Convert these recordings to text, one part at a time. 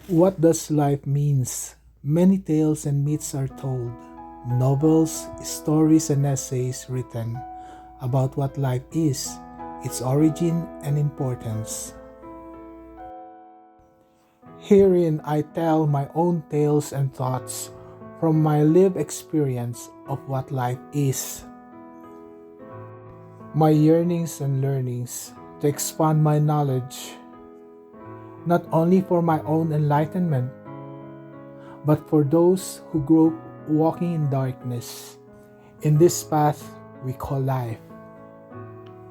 What does life means? Many tales and myths are told, novels, stories, and essays written about what life is, its origin and importance. Herein I tell my own tales and thoughts from my lived experience of what life is, my yearnings and learnings to expand my knowledge, not only for my own enlightenment, but for those who grow walking in darkness in this path we call life.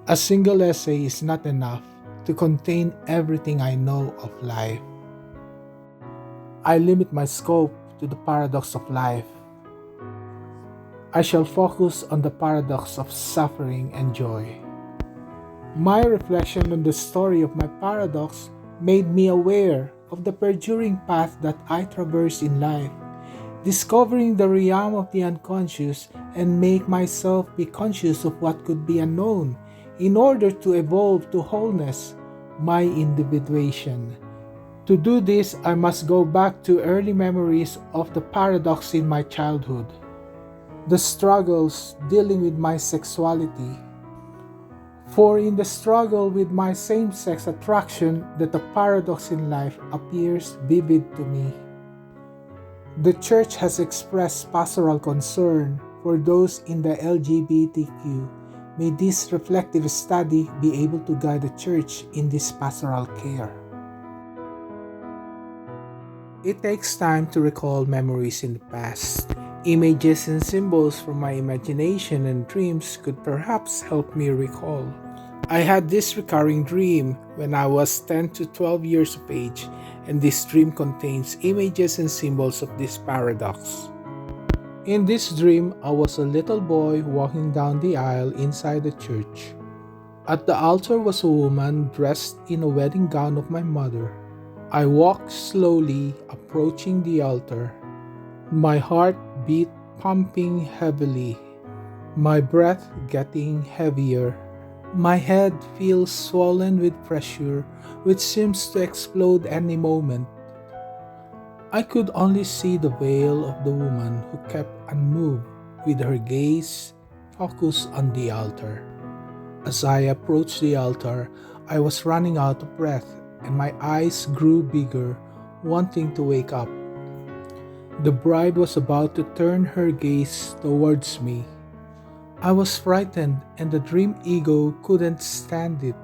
A single essay is not enough to contain everything I know of life. I limit my scope to the paradox of life. I shall focus on the paradox of suffering and joy. My reflection on the story of my paradox made me aware of the perduring path that I traverse in life, discovering the realm of the unconscious and make myself be conscious of what could be unknown in order to evolve to wholeness, my individuation. To do this, I must go back to early memories of the paradox in my childhood, the struggles dealing with my sexuality. For in the struggle with my same-sex attraction that the paradox in life appears vivid to me. The Church has expressed pastoral concern for those in the LGBTQ. May this reflective study be able to guide the Church in this pastoral care. It takes time to recall memories in the past. Images and symbols from my imagination and dreams could perhaps help me recall. I had this recurring dream when I was 10 to 12 years of age, and this dream contains images and symbols of this paradox. In this dream, I was a little boy walking down the aisle inside the church. At the altar was a woman dressed in a wedding gown of my mother. I walked slowly, approaching the altar. My heart beat pumping heavily, my breath getting heavier. My head feels swollen with pressure, which seems to explode any moment. I could only see the veil of the woman who kept unmoved, with her gaze focused on the altar. As I approached the altar, I was running out of breath, and my eyes grew bigger, wanting to wake up. The bride was about to turn her gaze towards me. I was frightened, and the dream ego couldn't stand it.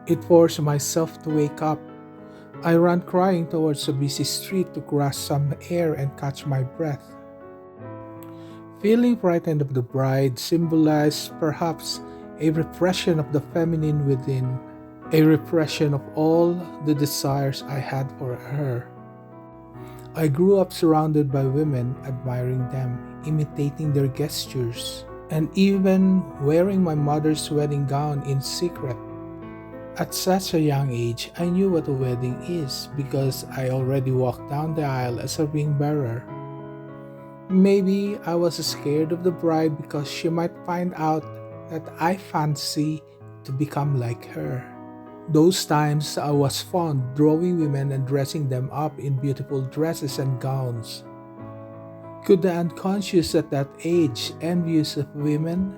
It forced myself to wake up. I ran crying towards a busy street to grasp some air and catch my breath. Feeling frightened of the bride symbolized perhaps a repression of the feminine within, a repression of all the desires I had for her. I grew up surrounded by women, admiring them, imitating their gestures, and even wearing my mother's wedding gown in secret. At such a young age, I knew what a wedding is because I already walked down the aisle as a ring bearer. Maybe I was scared of the bride because she might find out that I fancy to become like her. Those times I was fond drawing women and dressing them up in beautiful dresses and gowns. Could the unconscious at that age envious of women?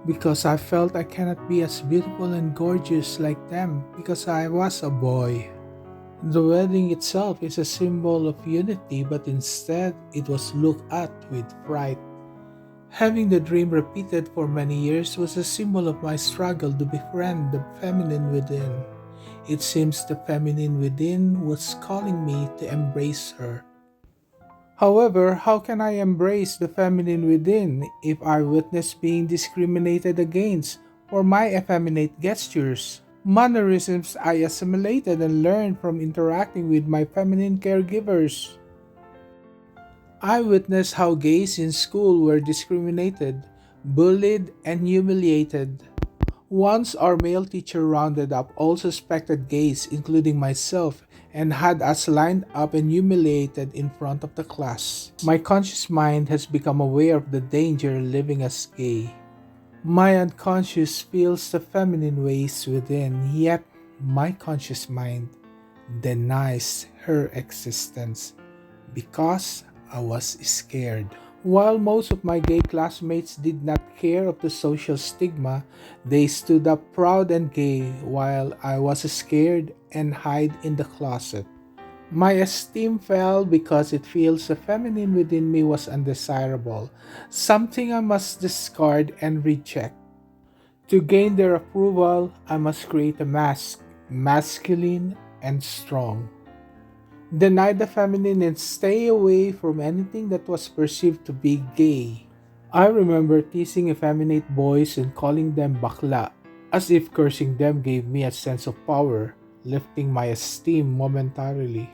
Because I felt I cannot be as beautiful and gorgeous like them because I was a boy. The wedding itself is a symbol of unity, but instead it was looked at with fright. Having the dream repeated for many years was a symbol of my struggle to befriend the feminine within. It seems the feminine within was calling me to embrace her. However, how can I embrace the feminine within if I witness being discriminated against for my effeminate gestures? Mannerisms I assimilated and learned from interacting with my feminine caregivers. I witnessed how gays in school were discriminated, bullied, and humiliated. Once our male teacher rounded up all suspected gays, including myself, and had us lined up and humiliated in front of the class. My conscious mind has become aware of the danger living as gay. My unconscious feels the feminine ways within, yet my conscious mind denies her existence because I was scared. While most of my gay classmates did not care of the social stigma, they stood up proud and gay while I was scared and hid in the closet. My esteem fell because it feels the feminine within me was undesirable, something I must discard and reject. To gain their approval, I must create a mask, masculine and strong. Deny the feminine and stay away from anything that was perceived to be gay. I remember teasing effeminate boys and calling them bakla, as if cursing them gave me a sense of power, lifting my esteem momentarily.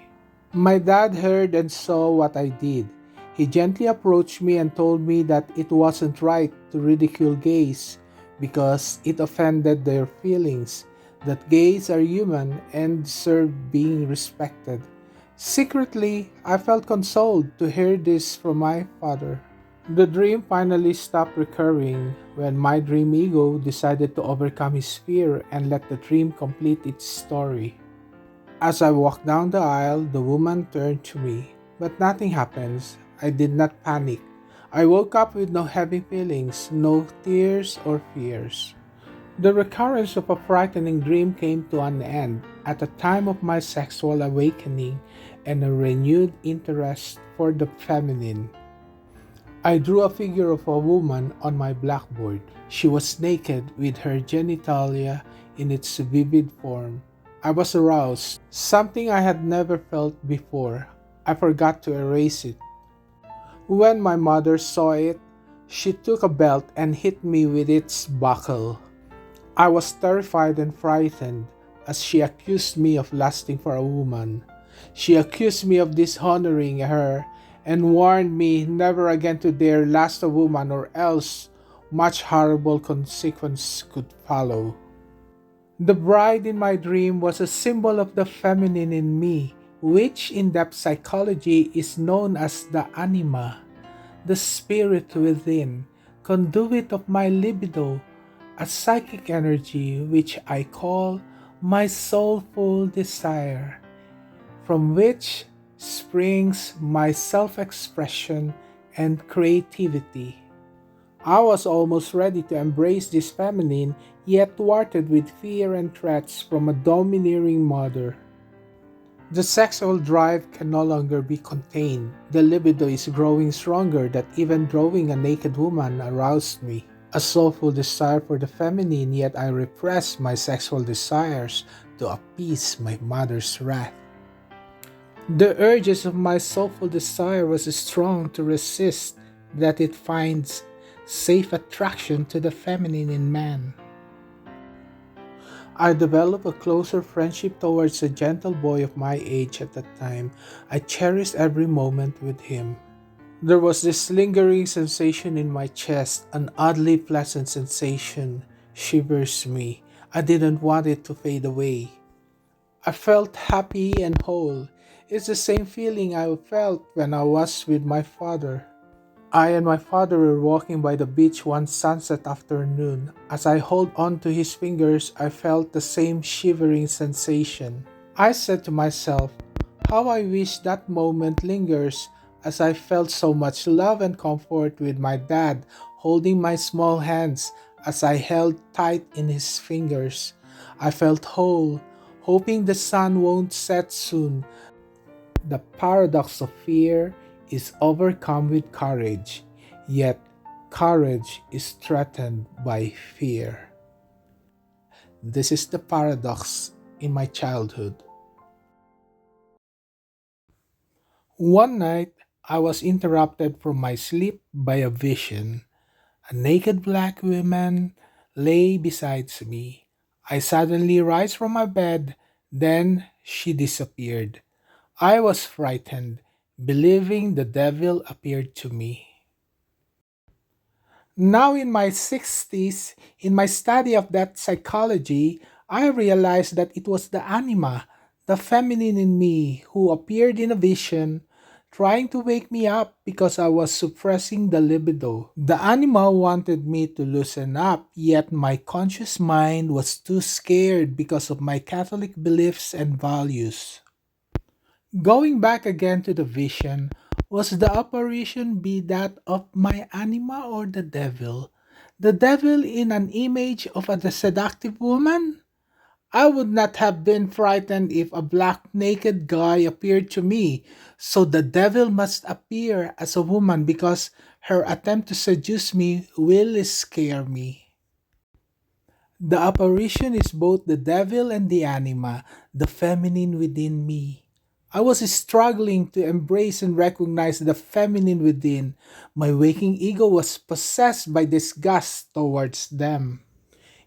My dad heard and saw what I did. He gently approached me and told me that it wasn't right to ridicule gays because it offended their feelings, that gays are human and deserve being respected. Secretly, I felt consoled to hear this from my father. The dream finally stopped recurring when my dream ego decided to overcome his fear and let the dream complete its story. As I walked down the aisle, the woman turned to me, but nothing happens. I did not panic. I woke up with no heavy feelings, no tears or fears. The recurrence of a frightening dream came to an end at the time of my sexual awakening and a renewed interest for the feminine. I drew a figure of a woman on my blackboard. She was naked with her genitalia in its vivid form. I was aroused, something I had never felt before. I forgot to erase it. When my mother saw it, she took a belt and hit me with its buckle. I was terrified and frightened as she accused me of lusting for a woman. She accused me of dishonoring her and warned me never again to dare lust a woman or else much horrible consequence could follow. The bride in my dream was a symbol of the feminine in me, which in depth psychology is known as the anima, the spirit within, conduit of my libido, a psychic energy which I call my soulful desire, from which springs my self expression and creativity. I was almost ready to embrace this feminine, yet thwarted with fear and threats from a domineering mother. The sexual drive can no longer be contained. The libido is growing stronger that even drawing a naked woman aroused me. A soulful desire for the feminine, yet I repressed my sexual desires to appease my mother's wrath. The urges of my soulful desire was strong to resist that it finds safe attraction to the feminine in man. I developed a closer friendship towards a gentle boy of my age at that time. I cherished every moment with him. There was this lingering sensation in my chest, an oddly pleasant sensation, shivers me. I didn't want it to fade away. I felt happy and whole. It's the same feeling I felt when I was with my father. I and my father were walking by the beach one sunset afternoon. As I held on to his fingers, I felt the same shivering sensation. I said to myself, how I wish that moment lingers as I felt so much love and comfort with my dad holding my small hands as I held tight in his fingers. I felt whole, hoping the sun won't set soon. The paradox of fear is overcome with courage, yet courage is threatened by fear. This is the paradox in my childhood. One night, I was interrupted from my sleep by a vision. A naked black woman lay beside me. I suddenly rise from my bed, then she disappeared. I was frightened, believing the devil appeared to me. Now, in my 60s, in my study of that psychology, I realized that it was the anima, the feminine in me, who appeared in a vision, trying to wake me up because I was suppressing the libido. The anima wanted me to loosen up, yet my conscious mind was too scared because of my Catholic beliefs and values. Going back again to the vision, was the apparition be that of my anima or the devil? The devil in an image of a seductive woman? I would not have been frightened if a black naked guy appeared to me, so the devil must appear as a woman because her attempt to seduce me will scare me. The apparition is both the devil and the anima, the feminine within me. I was struggling to embrace and recognize the feminine within. My waking ego was possessed by disgust towards them.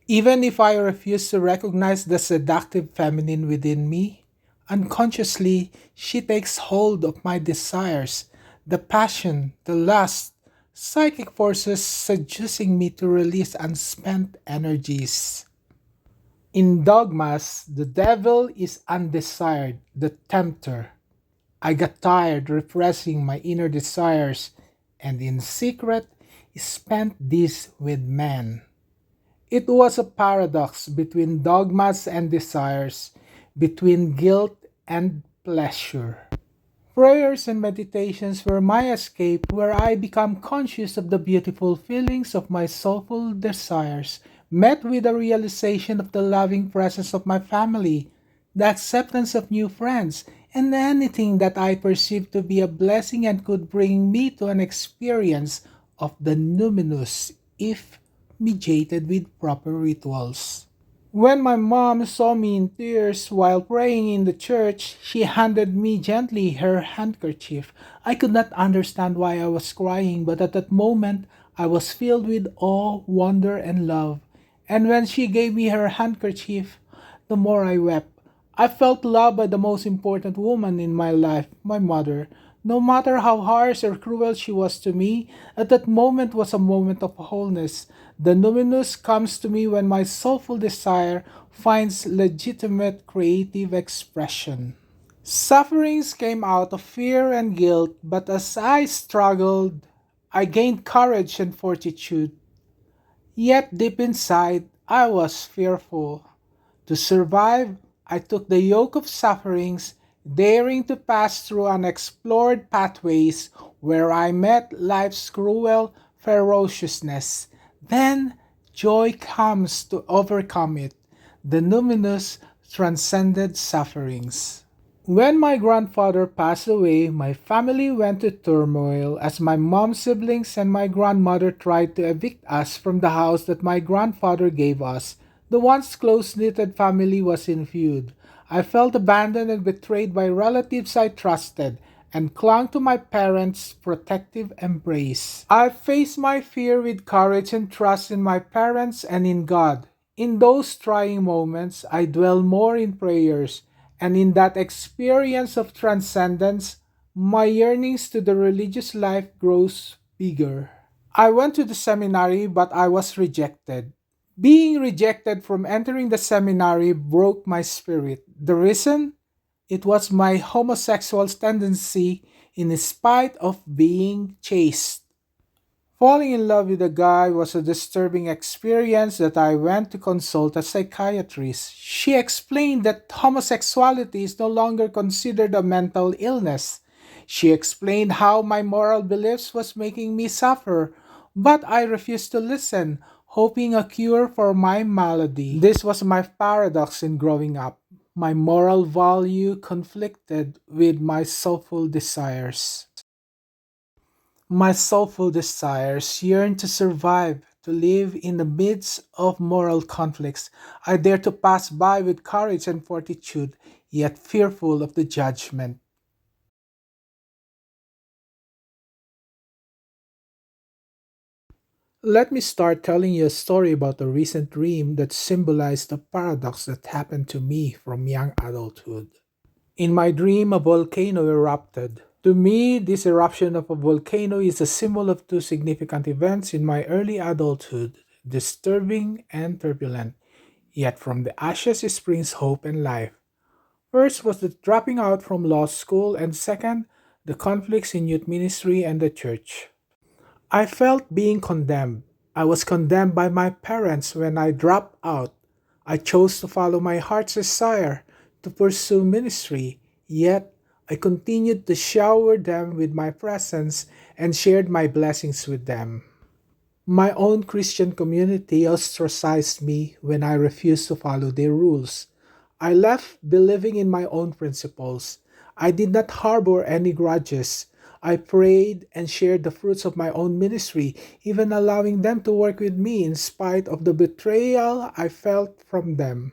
Even if I refuse to recognize the seductive feminine within me, unconsciously she takes hold of my desires, the passion, the lust, psychic forces seducing me to release unspent energies. In dogmas, the devil is undesired, the tempter. I got tired repressing my inner desires and in secret spent these with men. It was a paradox between dogmas and desires, between guilt and pleasure. Prayers and meditations were my escape, where I become conscious of the beautiful feelings of my soulful desires, met with the realization of the loving presence of my family, the acceptance of new friends, and anything that I perceived to be a blessing and could bring me to an experience of the numinous if mediated with proper rituals. When my mom saw me in tears while praying in the church, she handed me gently her handkerchief. I could not understand why I was crying, but at that moment I was filled with awe, wonder, and love. And when she gave me her handkerchief, the more I wept. I felt loved by the most important woman in my life, my mother. No matter how harsh or cruel she was to me, at that moment was a moment of wholeness. The numinous comes to me when my soulful desire finds legitimate creative expression. Sufferings came out of fear and guilt, but as I struggled, I gained courage and fortitude. Yet deep inside, I was fearful. To survive, I took the yoke of sufferings, daring to pass through unexplored pathways where I met life's cruel ferociousness. Then joy comes to overcome it. The numinous transcended sufferings. When my grandfather passed away, my family went to turmoil as my mom's siblings and my grandmother tried to evict us from the house that my grandfather gave us. The once close knitted family was in feud. I felt abandoned and betrayed by relatives I trusted and clung to my parents' protective embrace. I faced my fear with courage and trust in my parents and in God. In those trying moments, I dwell more in prayers, and in that experience of transcendence, my yearnings to the religious life grows bigger. I went to the seminary, but I was rejected. Being rejected from entering the seminary broke my spirit. The reason? It was my homosexual tendency in spite of being chaste. Falling in love with a guy was a disturbing experience that I went to consult a psychiatrist. She explained that homosexuality is no longer considered a mental illness. She explained how my moral beliefs was making me suffer, but I refused to listen, hoping a cure for my malady. This was my paradox in growing up. My moral value conflicted with my soulful desires. My soulful desires yearn to survive, to live in the midst of moral conflicts. I dare to pass by with courage and fortitude, yet fearful of the judgment. Let me start telling you a story about a recent dream that symbolized the paradox that happened to me from young adulthood. In my dream, a volcano erupted. To me, this eruption of a volcano is a symbol of two significant events in my early adulthood, disturbing and turbulent. Yet from the ashes springs hope and life. First was the dropping out from law school, and second, the conflicts in youth ministry and the church. I felt being condemned. I was condemned by my parents when I dropped out. I chose to follow my heart's desire to pursue ministry, yet I continued to shower them with my presence and shared my blessings with them. My own Christian community ostracized me when I refused to follow their rules. I left believing in my own principles. I did not harbor any grudges. I prayed and shared the fruits of my own ministry, even allowing them to work with me in spite of the betrayal I felt from them.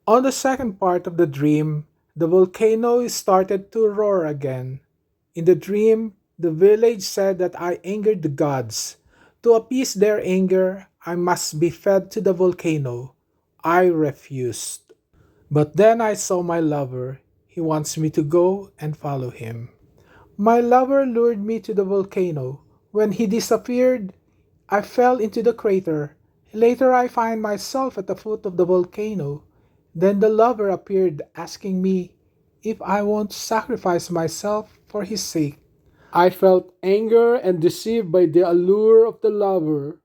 On the second part of the dream, the volcano started to roar again. In the dream, the village said that I angered the gods. To appease their anger, I must be fed to the volcano. I refused. But then I saw my lover. He wants me to go and follow him. My lover lured me to the volcano. When he disappeared, I fell into the crater. Later, I find myself at the foot of the volcano. Then the lover appeared, asking me if I won't sacrifice myself for his sake. I felt anger and deceived by the allure of the lover.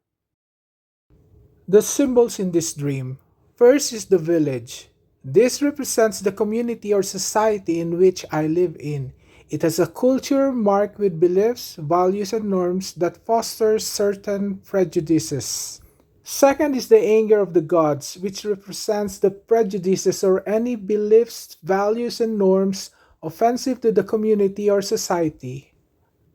The symbols in this dream. First is the village. This represents the community or society in which I live in. It has a culture marked with beliefs, values, and norms that foster certain prejudices. Second is the anger of the gods, which represents the prejudices or any beliefs, values, and norms offensive to the community or society.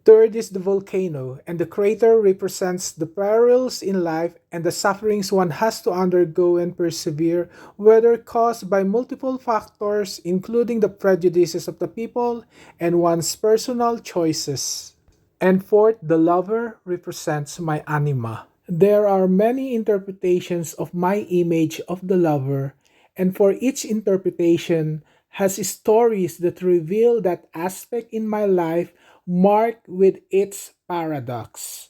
Third is the volcano, and the crater represents the perils in life and the sufferings one has to undergo and persevere, whether caused by multiple factors, including the prejudices of the people and one's personal choices. And fourth, the lover represents my anima. There are many interpretations of my image of the lover, and for each interpretation has stories that reveal that aspect in my life marked with its paradox.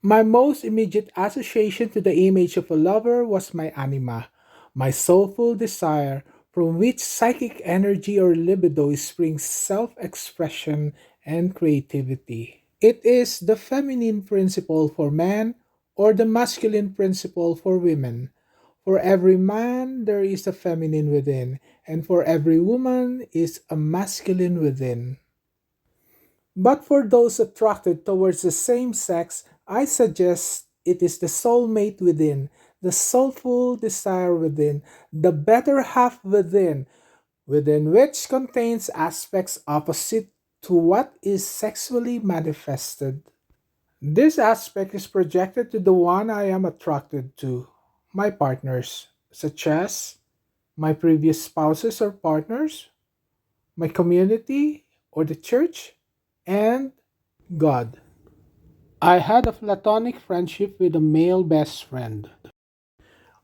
My most immediate association to the image of a lover was my anima, my soulful desire from which psychic energy or libido springs self expression and creativity. It is the feminine principle for men or the masculine principle for women. For every man there is a feminine within, and for every woman is a masculine within. But for those attracted towards the same sex, I suggest it is the soulmate within, the soulful desire within, the better half within which contains aspects opposite to what is sexually manifested. This aspect is projected to the one I am attracted to, my partners, such as my previous spouses or partners, my community or the church, and God. I had a platonic friendship with a male best friend.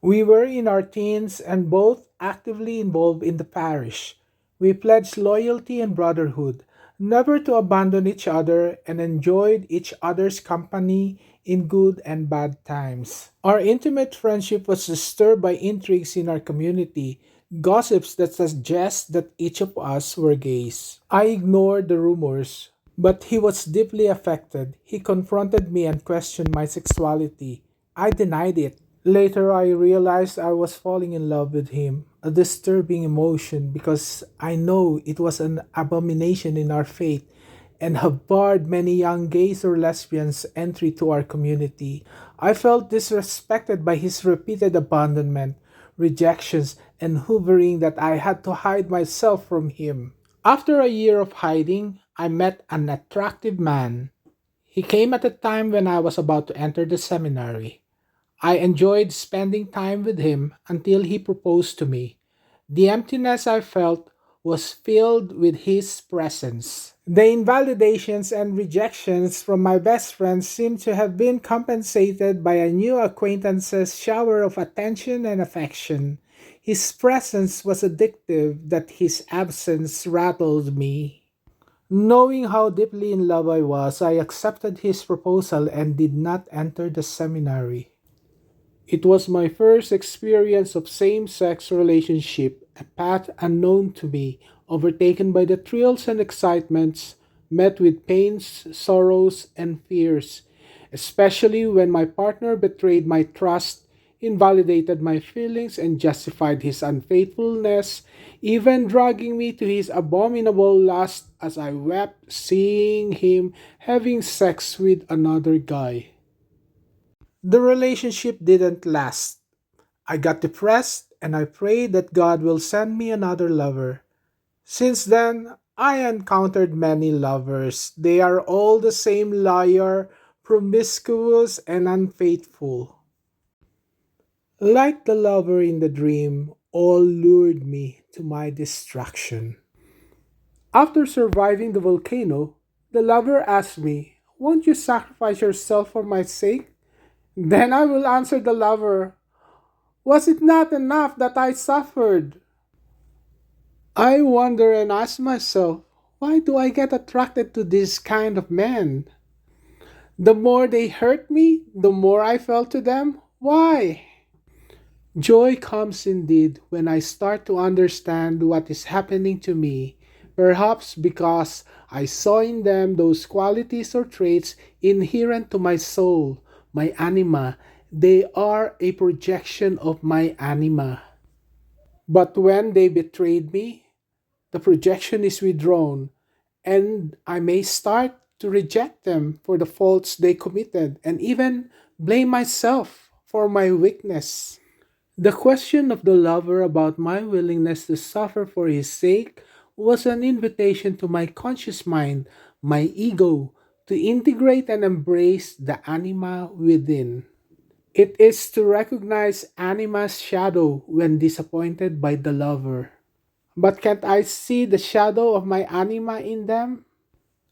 We were in our teens and both actively involved in the parish. We pledged loyalty and brotherhood, never to abandon each other, and enjoyed each other's company in good and bad times. Our intimate friendship was disturbed by intrigues in our community, gossips that suggest that each of us were gays. I ignored the rumors, but he was deeply affected. He confronted me and questioned my sexuality. I denied it. Later, I realized I was falling in love with him, a disturbing emotion because I know it was an abomination in our faith and have barred many young gays or lesbians' entry to our community. I felt disrespected by his repeated abandonment, rejections, and hoovering that I had to hide myself from him. After a year of hiding, I met an attractive man. He came at a time when I was about to enter the seminary. I enjoyed spending time with him until he proposed to me. The emptiness I felt was filled with his presence. The invalidations and rejections from my best friend seemed to have been compensated by a new acquaintance's shower of attention and affection. His presence was addictive, that his absence rattled me. Knowing how deeply in love I was, I accepted his proposal and did not enter the seminary. It was my first experience of same-sex relationship, a path unknown to me, overtaken by the thrills and excitements, met with pains, sorrows, and fears, especially when my partner betrayed my trust invalidated my feelings, and justified his unfaithfulness, even dragging me to his abominable lust as I wept seeing him having sex with another guy. The relationship didn't last. I got depressed and I prayed that God will send me another lover. Since then, I encountered many lovers. They are all the same liar, promiscuous, and unfaithful. Like the lover in the dream, all lured me to my destruction. After surviving the volcano, the lover asked me, "Won't you sacrifice yourself for my sake?" Then I will answer the lover, "Was it not enough that I suffered?" I wonder and ask myself, why do I get attracted to this kind of men? The more they hurt me, the more I fell to them. Why? Joy comes indeed when I start to understand what is happening to me, perhaps because I saw in them those qualities or traits inherent to my soul, my anima. They are a projection of my anima. But when they betrayed me, the projection is withdrawn, and I may start to reject them for the faults they committed and even blame myself for my weakness. The question of the lover about my willingness to suffer for his sake was an invitation to my conscious mind, my ego, to integrate and embrace the anima within. It is to recognize anima's shadow when disappointed by the lover. But can't I see the shadow of my anima in them?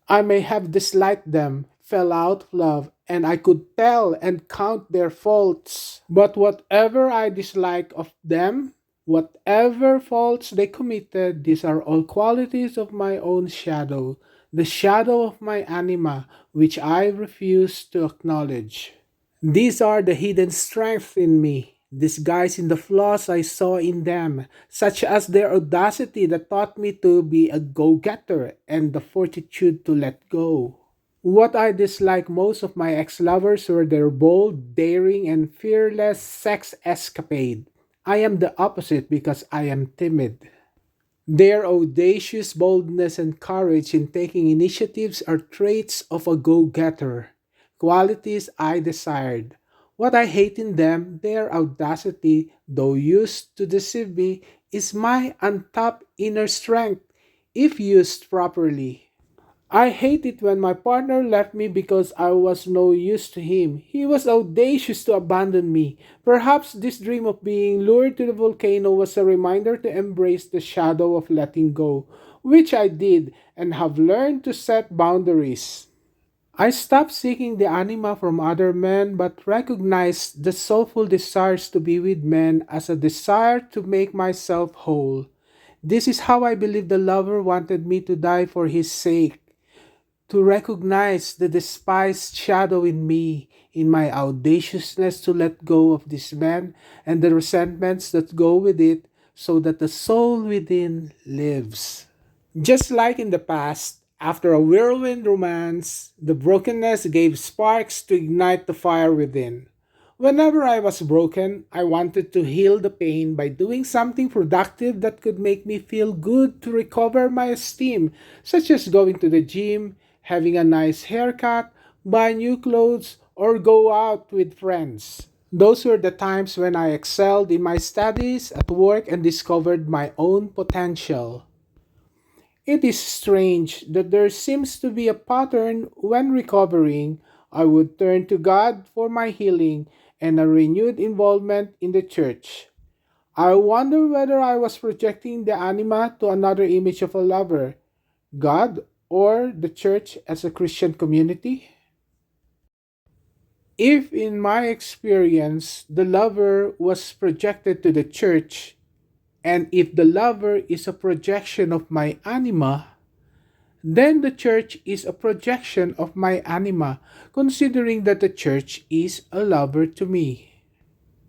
I may have disliked them, fell out of love, and I could tell and count their faults. But whatever I dislike of them, whatever faults they committed, these are all qualities of my own shadow, the shadow of my anima, which I refuse to acknowledge. These are the hidden strengths in me, disguised in the flaws I saw in them, such as their audacity that taught me to be a go getter and the fortitude to let go. What I dislike most of my ex lovers were their bold, daring, and fearless sex escapade. I am the opposite because I am timid. Their audacious boldness and courage in taking initiatives are traits of a go getter, qualities I desired. What I hate in them, their audacity, though used to deceive me, is my untapped inner strength, if used properly. I hate it when my partner left me because I was no use to him. He was audacious to abandon me. Perhaps this dream of being lured to the volcano was a reminder to embrace the shadow of letting go, which I did and have learned to set boundaries. I stopped seeking the anima from other men but recognized the soulful desires to be with men as a desire to make myself whole. This is how I believe the lover wanted me to die for his sake, to recognize the despised shadow in me, in my audaciousness to let go of this man and the resentments that go with it, so that the soul within lives. Just like in the past, after a whirlwind romance, the brokenness gave sparks to ignite the fire within. Whenever I was broken, I wanted to heal the pain by doing something productive that could make me feel good to recover my esteem, such as going to the gym, having a nice haircut, buy new clothes, or go out with friends. Those were the times when I excelled in my studies, at work, and discovered my own potential. It is strange that there seems to be a pattern when recovering. I would turn to God for my healing and a renewed involvement in the church. I wonder whether I was projecting the anima to another image of a lover, God, or the church as a Christian community. If, in my experience, the lover was projected to the church, and if the lover is a projection of my anima, then the church is a projection of my anima, considering that the church is a lover to me.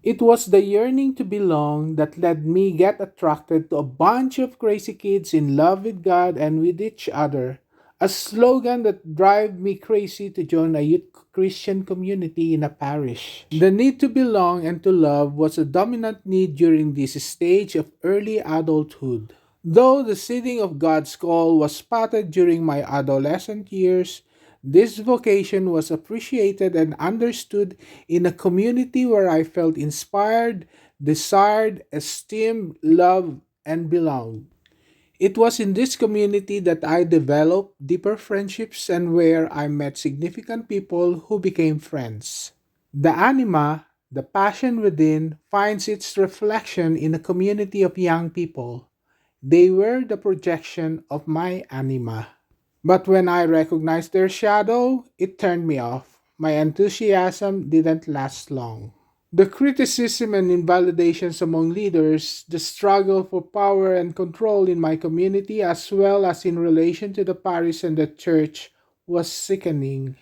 It was the yearning to belong that led me get attracted to a bunch of crazy kids in love with God and with each other. a slogan that drive me crazy to join a youth Christian community in a parish. The need to belong and to love was a dominant need during this stage of early adulthood. Though the seeding of God's call was spotted during my adolescent years, this vocation was appreciated and understood in a community where I felt inspired, desired, esteemed, loved, and belonged. It was in this community that I developed deeper friendships and where I met significant people who became friends. The anima, the passion within, finds its reflection in a community of young people. They were the projection of my anima. But when I recognized their shadow, it turned me off. My enthusiasm didn't last long. The criticism and invalidations among leaders, the struggle for power and control in my community, as well as in relation to the parish and the church, was sickening.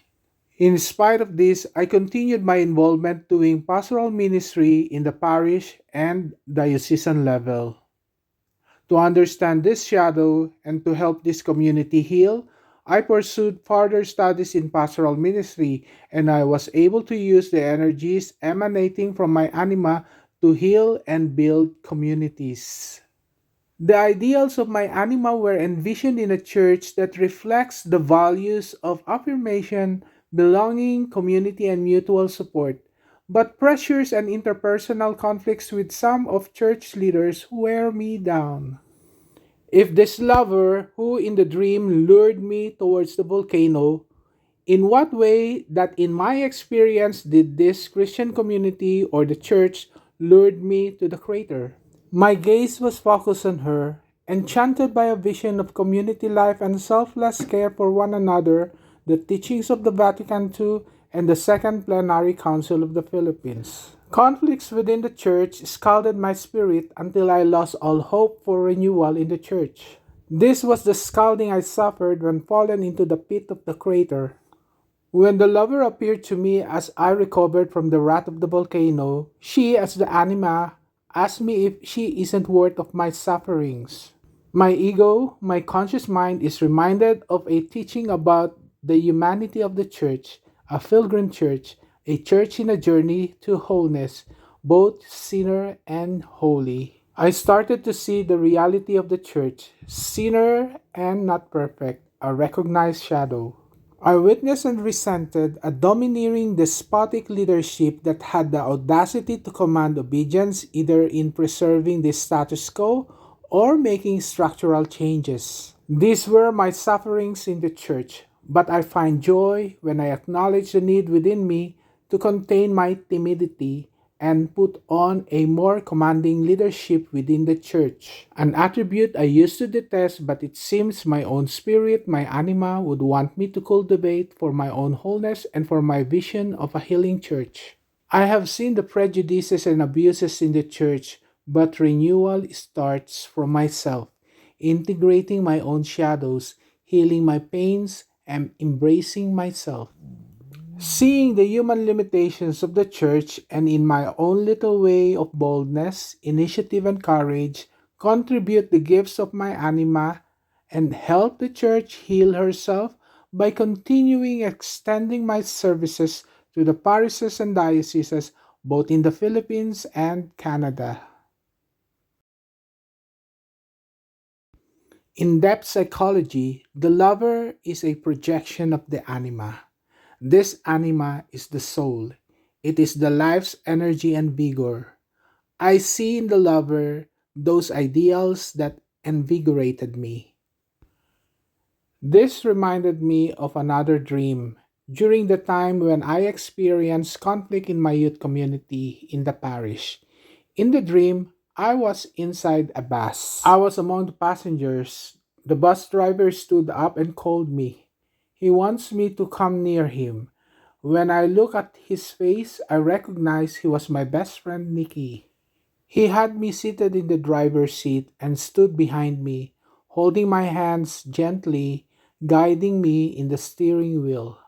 In spite of this, I continued my involvement doing pastoral ministry in the parish and diocesan level. To understand this shadow and to help this community heal, I pursued further studies in pastoral ministry, and I was able to use the energies emanating from my anima to heal and build communities. The ideals of my anima were envisioned in a church that reflects the values of affirmation, belonging, community, and mutual support. But pressures and interpersonal conflicts with some of church leaders wear me down. If this lover who in the dream lured me towards the volcano, in what way that in my experience did this Christian community or the church lured me to the crater? My gaze was focused on her, enchanted by a vision of community life and selfless care for one another, the teachings of the Vatican II and the Second Plenary Council of the Philippines. Conflicts within the church scalded my spirit until I lost all hope for renewal in the church. This was the scalding I suffered when fallen into the pit of the crater. When the lover appeared to me as I recovered from the wrath of the volcano, she, as the anima, asked me if she isn't worth of my sufferings. My ego, my conscious mind, is reminded of a teaching about the humanity of the church, a pilgrim church, a church in a journey to wholeness, both sinner and holy. I started to see the reality of the church, sinner and not perfect, a recognized shadow. I witnessed and resented a domineering despotic leadership that had the audacity to command obedience either in preserving the status quo or making structural changes. These were my sufferings in the church, but I find joy when I acknowledge the need within me to contain my timidity and put on a more commanding leadership within the church. An attribute I used to detest, but it seems my own spirit, my anima, would want me to cultivate for my own wholeness and for my vision of a healing church. I have seen the prejudices and abuses in the church, but renewal starts from myself, integrating my own shadows, healing my pains, and embracing myself. Seeing the human limitations of the church and in my own little way of boldness, initiative, and courage, contribute the gifts of my anima and help the church heal herself by continuing extending my services to the parishes and dioceses both in the Philippines and Canada. In depth psychology, the lover is a projection of the anima. This anima is the soul. It is the life's energy and vigor. I see in the lover those ideals that invigorated me. This reminded me of another dream during the time when I experienced conflict in my youth community in the parish. In the dream, I was inside a bus. I was among the passengers. The bus driver stood up and called me. He wants me to come near him. When I look at his face, I recognize he was my best friend Nikki. He had me seated in the driver's seat and stood behind me, holding my hands gently, guiding me in the steering wheel.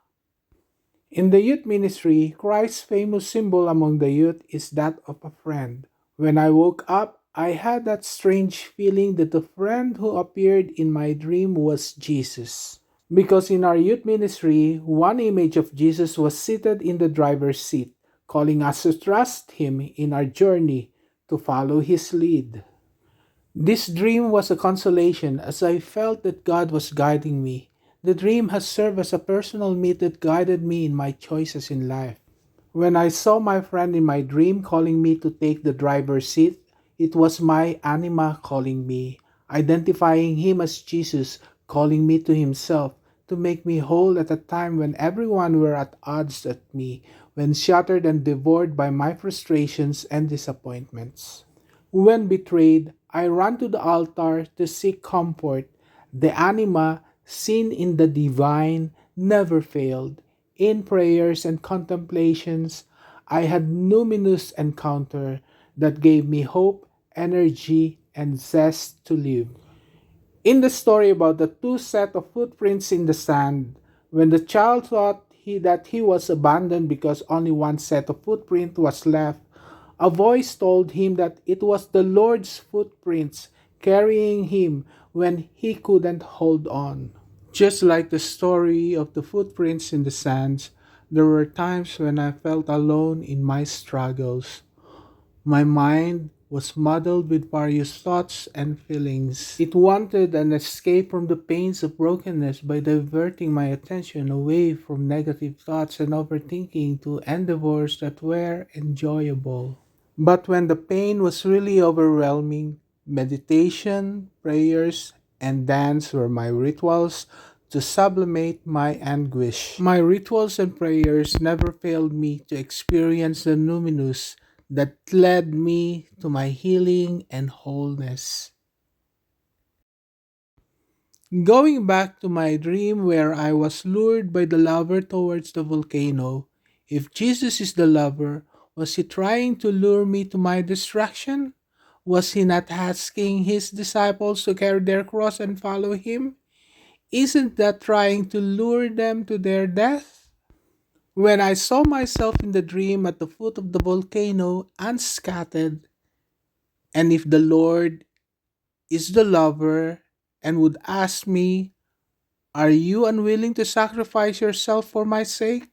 In the youth ministry, Christ's famous symbol among the youth is that of a friend. When I woke up, I had that strange feeling that the friend who appeared in my dream was Jesus. Because in our youth ministry, one image of Jesus was seated in the driver's seat, calling us to trust him in our journey, to follow his lead. This dream was a consolation as I felt that God was guiding me. The dream has served as a personal meet that guided me in my choices in life. When I saw my friend in my dream calling me to take the driver's seat, it was my anima calling me, identifying him as Jesus, calling me to himself to make me whole at a time when everyone were at odds at me, when shattered and devoured by my frustrations and disappointments. When betrayed, I ran to the altar to seek comfort. The anima, seen in the divine, never failed. In prayers and contemplations, I had numinous encounter that gave me hope, energy, and zest to live. In the story about the two set of footprints in the sand, when the child thought that he was abandoned because only one set of footprint was left, a voice told him that it was the Lord's footprints carrying him when he couldn't hold on. Just like the story of the footprints in the sands, there were times when I felt alone in my struggles. My mind was muddled with various thoughts and feelings. It wanted an escape from the pains of brokenness by diverting my attention away from negative thoughts and overthinking to endeavors that were enjoyable. But when the pain was really overwhelming, meditation, prayers, and dance were my rituals to sublimate my anguish. My rituals and prayers never failed me to experience the numinous that led me to my healing and wholeness. Going back to my dream where I was lured by the lover towards the volcano, if Jesus is the lover, was he trying to lure me to my destruction? Was he not asking his disciples to carry their cross and follow him? Isn't that trying to lure them to their death? When I saw myself in the dream at the foot of the volcano, unscattered, and if the Lord is the lover and would ask me, "Are you unwilling to sacrifice yourself for my sake?"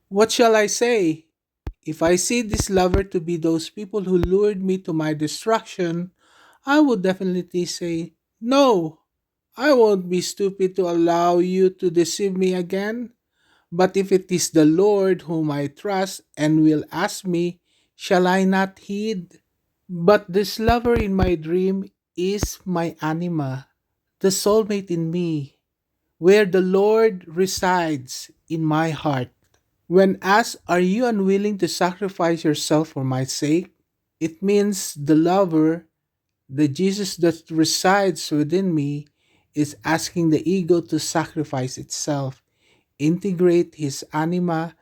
What shall I say? If I see this lover to be those people who lured me to my destruction, I would definitely say, "No, I won't be stupid to allow you to deceive me again." But if it is the Lord whom I trust and will ask me, shall I not heed? But this lover in my dream is my anima, the soulmate in me, where the Lord resides in my heart. When asked, "Are you unwilling to sacrifice yourself for my sake?" It means the lover, the Jesus that resides within me, is asking the ego to sacrifice itself, integrate his anima,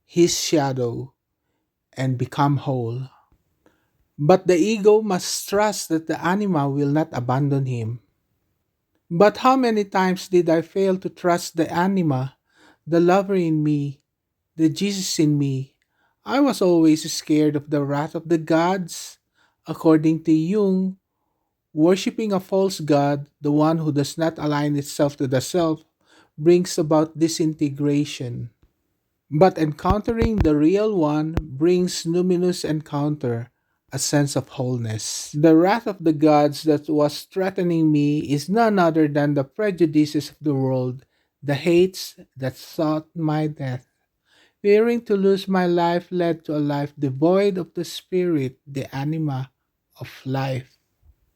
his shadow, and become whole. But the ego must trust that the anima will not abandon him. But how many times did I fail to trust the anima, the lover in me, the Jesus in me? I was always scared of the wrath of the gods. According to Jung, worshipping a false god, the one who does not align itself to the self, brings about disintegration. But encountering the real one brings numinous encounter, a sense of wholeness. The wrath of the gods that was threatening me is none other than the prejudices of the world, the hates that sought my death. Fearing to lose my life led to a life devoid of the spirit, the anima of life.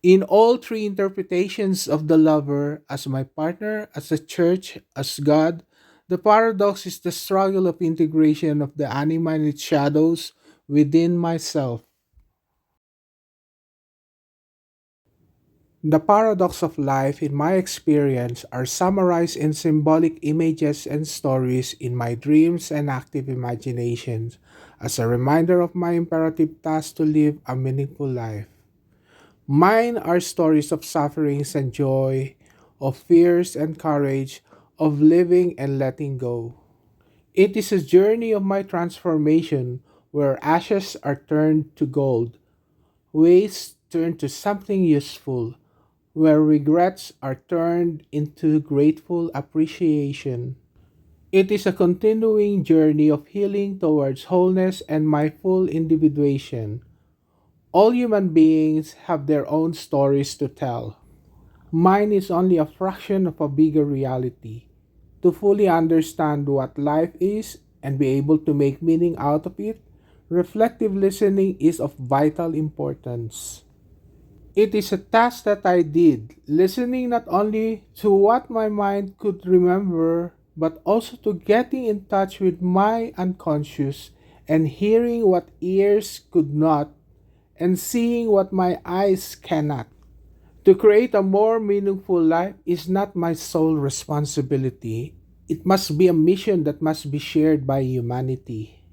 In all three interpretations of the lover, as my partner, as a church, as God, the paradox is the struggle of integration of the anima and its shadows within myself. The paradox of life, in my experience, are summarized in symbolic images and stories in my dreams and active imaginations as a reminder of my imperative task to live a meaningful life. Mine are stories of sufferings and joy, of fears and courage, of living and letting go. It is a journey of my transformation where ashes are turned to gold, waste turned to something useful, where regrets are turned into grateful appreciation. It is a continuing journey of healing towards wholeness and mindful individuation. All human beings have their own stories to tell. Mine is only a fraction of a bigger reality. To fully understand what life is and be able to make meaning out of it, reflective listening is of vital importance. It is a task that I did, listening not only to what my mind could remember, but also to getting in touch with my unconscious and hearing what ears could not and seeing what my eyes cannot. To create a more meaningful life is not my sole responsibility. It must be a mission that must be shared by humanity.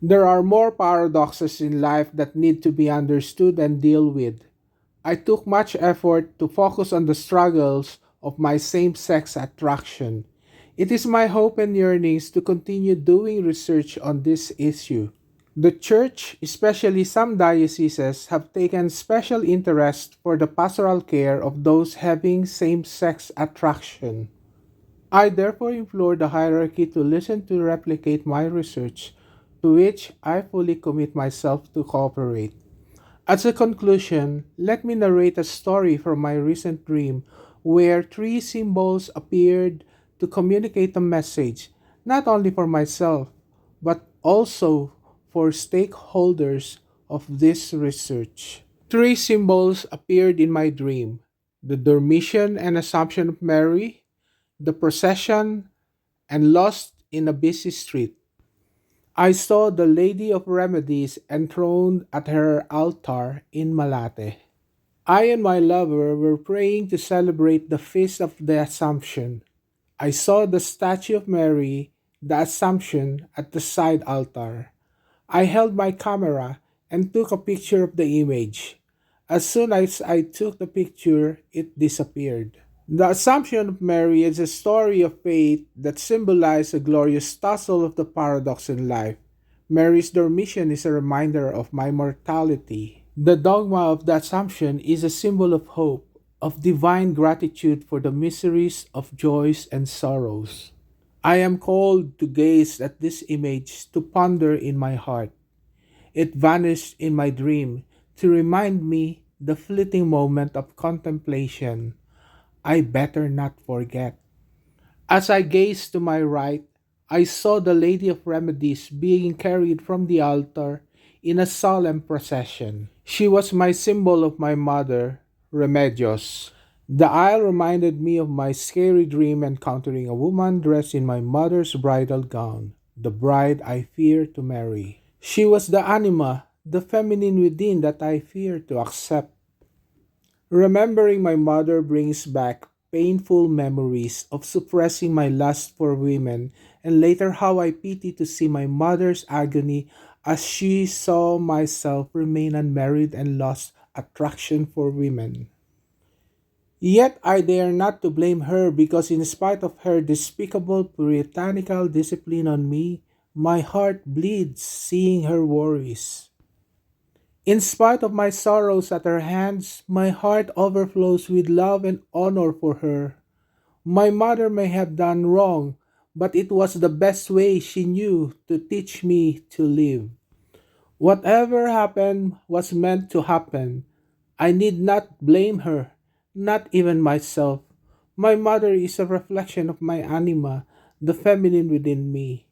There are more paradoxes in life that need to be understood and deal with. I took much effort to focus on the struggles of my same sex attraction. It is my hope and yearnings to continue doing research on this issue. The church, especially some dioceses, have taken special interest for the pastoral care of those having same sex attraction. I therefore implore the hierarchy to listen to replicate my research, to which I fully commit myself to cooperate. As a conclusion, let me narrate a story from my recent dream where three symbols appeared to communicate a message, not only for myself, but also for stakeholders of this research. Three symbols appeared in my dream: the Dormition and Assumption of Mary, the procession, and lost in a busy street. I saw the Lady of Remedies enthroned at her altar in Malate. I and my lover were praying to celebrate the Feast of the Assumption. I saw the statue of Mary, the Assumption, at the side altar. I held my camera and took a picture of the image. As soon as I took the picture, it disappeared. The Assumption of Mary is a story of faith that symbolizes a glorious tussle of the paradox in life. Mary's dormition is a reminder of my mortality. The dogma of the Assumption is a symbol of hope, of divine gratitude for the miseries of joys and sorrows. I am called to gaze at this image, to ponder in my heart. It vanished in my dream to remind me the fleeting moment of contemplation. I better not forget. As I gazed to my right, I saw the Lady of Remedies being carried from the altar in a solemn procession. She was my symbol of my mother, Remedios. The aisle reminded me of my scary dream encountering a woman dressed in my mother's bridal gown, the bride I feared to marry. She was the anima, the feminine within that I feared to accept. Remembering my mother brings back painful memories of suppressing my lust for women, and later how I pity to see my mother's agony as she saw myself remain unmarried and lost attraction for women. Yet I dare not to blame her because, in spite of her despicable puritanical discipline on me, my heart bleeds seeing her worries. In spite of my sorrows at her hands, my heart overflows with love and honor for her. My mother may have done wrong, but it was the best way she knew to teach me to live. Whatever happened was meant to happen. I need not blame her, not even myself. My mother is a reflection of my anima, the feminine within me.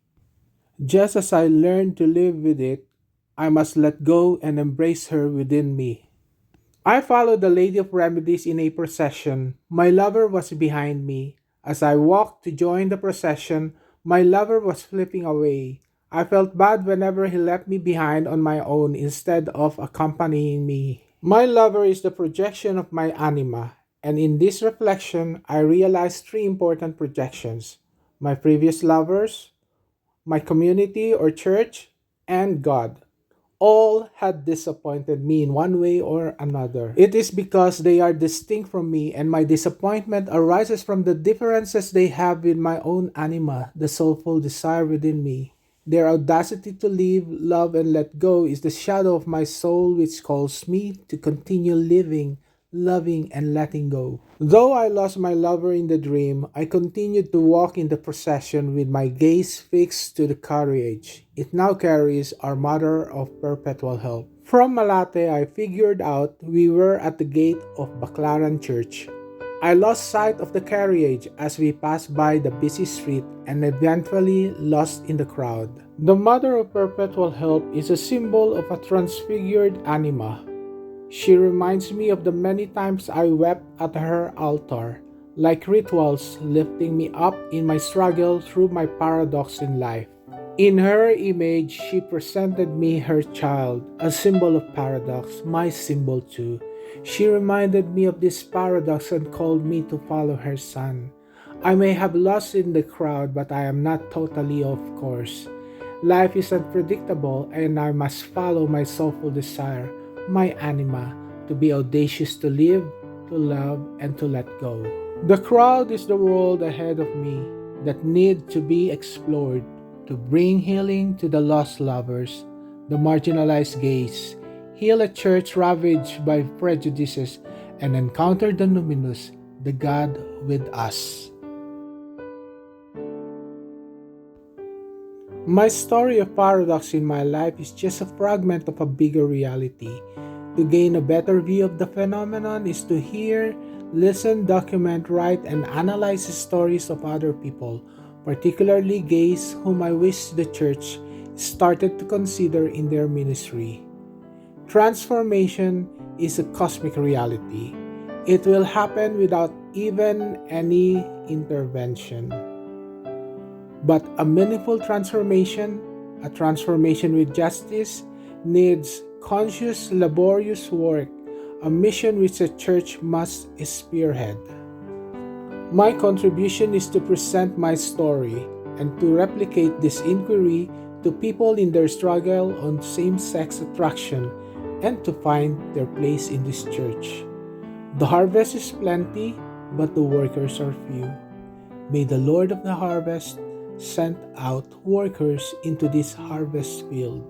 Just as I learned to live with it, I must let go and embrace her within me. I followed the Lady of Remedies in a procession. My lover was behind me. As I walked to join the procession, my lover was flipping away. I felt bad whenever he left me behind on my own instead of accompanying me. My lover is the projection of my anima, and in this reflection, I realized three important projections: my previous lovers, my community or church, and God. All had disappointed me in one way or another. It is because they are distinct from me, and my disappointment arises from the differences they have with my own anima, the soulful desire within me. Their audacity to live, love, and let go is the shadow of my soul which calls me to continue living, loving, and letting go. Though I lost my lover in the dream, I continued to walk in the procession with my gaze fixed to the carriage. It now carries our Mother of Perpetual Help. From Malate, I figured out we were at the gate of Baclaran Church. I lost sight of the carriage as we passed by the busy street and eventually lost in the crowd. The Mother of Perpetual Help is a symbol of a transfigured anima. She reminds me of the many times I wept at her altar, like rituals lifting me up in my struggle through my paradox in life. In her image, she presented me her child, a symbol of paradox, my symbol too. She reminded me of this paradox and called me to follow her son. I may have lost in the crowd, but I am not totally off course. Life is unpredictable, and I must follow my soulful desire, my anima, to be audacious to live, to love, and to let go. The crowd is the world ahead of me that need to be explored to bring healing to the lost lovers, the marginalized gays, heal a church ravaged by prejudices, and encounter the numinous, the God with us. My story of paradox in my life is just a fragment of a bigger reality. To gain a better view of the phenomenon is to hear, listen, document, write, and analyze the stories of other people, particularly gays whom I wish the church started to consider in their ministry. Transformation is a cosmic reality. It will happen without even any intervention. But a meaningful transformation, a transformation with justice, needs conscious, laborious work, a mission which the church must spearhead. My contribution is to present my story and to replicate this inquiry to people in their struggle on same-sex attraction and to find their place in this church. The harvest is plenty, but the workers are few. May the Lord of the harvest send out workers into this harvest field.